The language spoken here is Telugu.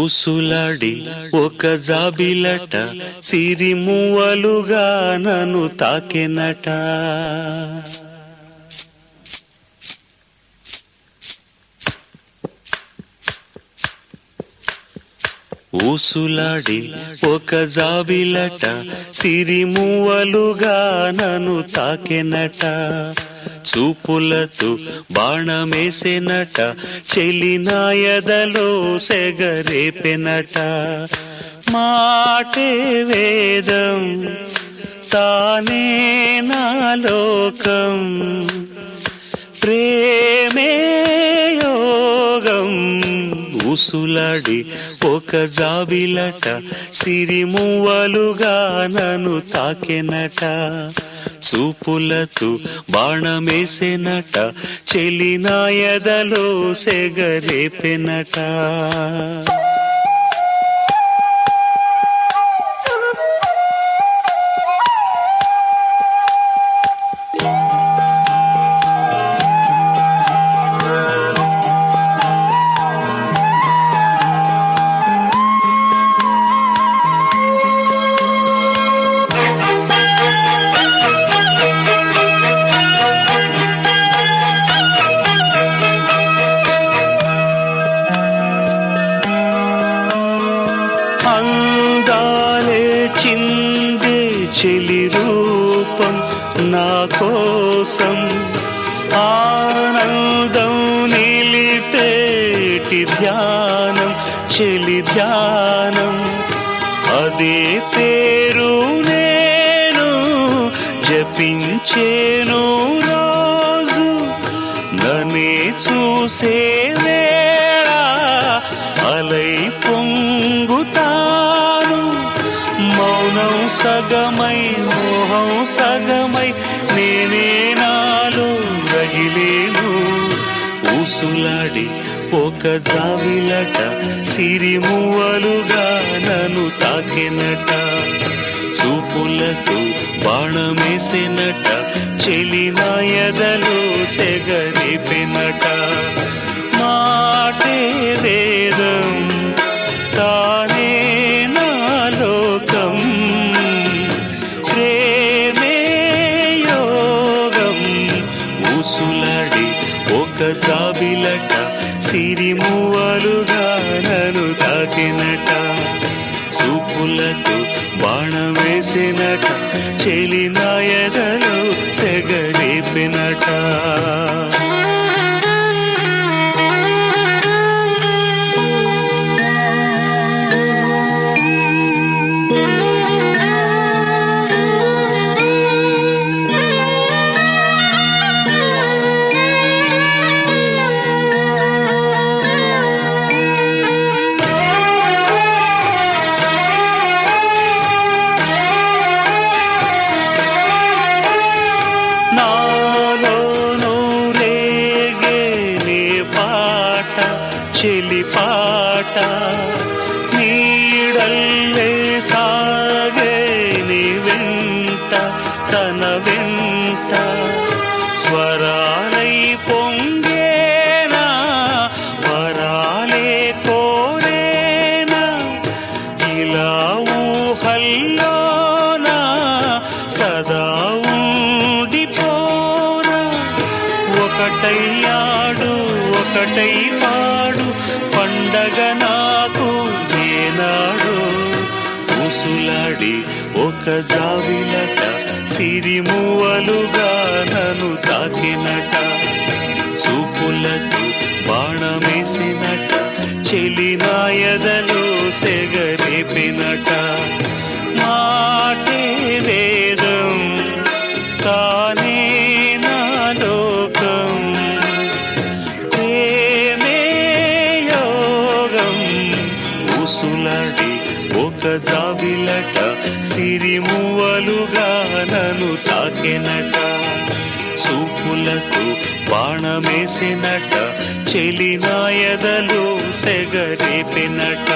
ఊసులాడి ఒక జాబిలట సిరిమువ్వలుగా నన్ను తాకెనట. ఊసులాడి ఒక జాబిలట సిరిమువ్వలుగా నన్ను తాకెనట. చూపులతో బాణమేసెనట, చెలినాయదలో సెగరేపెనట. మాటే వేదం తానే నా లోకం, ప్రేమే యోగం. ఊసులాడి ఒక జాబిలట సిరిమువ్వలుగా నన్ను తాకెనట. చూపులతో బాణమేసెనట, చెలినాయదలో సెగరేపెనట. అందాలే చిందే చెలి రూపం నా కోసం, ఆనందం నిలిపేటి ధ్యానం చెలి ధ్యానం. అదే పేరు నేను జపించేను రోజు, నన్నే చూసే వేళ అలై పొంగుతాను. మౌనం సగమై మోహం సగమై నేనే నాలో రగిలేను. ఊసులాడి ఒక జాబిలట సిరిమువ్వలుగా నన్ను తాకెనట. చూపులతో బాణమేసెనట, చెలినాయదలో సెగరేపెనట. మాటే వేదం తానే నా లోకం, ప్రేమే యోగం. ఊసులాడి ఒక జాబిలట సిరిమువ్వలుగా నన్ను తాకెనట. చూపులతో బాణమేసెనట, చెలినాయదలో సెగరేపెనట. నాలోనూ రేగే నీ పాట చెలి పాట, నీడల్లే సాగే నీ వెంట తన వెంట. స్వరాలై పొంగేనా వరాలే కోరేనా, ఇలా ఊహల్లోనా సదా ఉండిపోనా. ఒకటయ్యాడు ఒకటై పాడు పండగ నాకు ఏనాడు. ఊసులాడి ఒక జాబిలట సిరిమువ్వలుగా నన్ను తాకెనట. చూపులతో బాణమేసెనట, చెలినాయదలో సెగరేపెనట. మాటే వేదం తానే నా లోకం, ప్రేమే యోగం. ఊసులాడి ఒక జాబిలట సిరిమువ్వలుగా నన్ను తాకెనట. చూపులతో బాణమేసెనట, చెలినాయదలో సెగరేపెనట.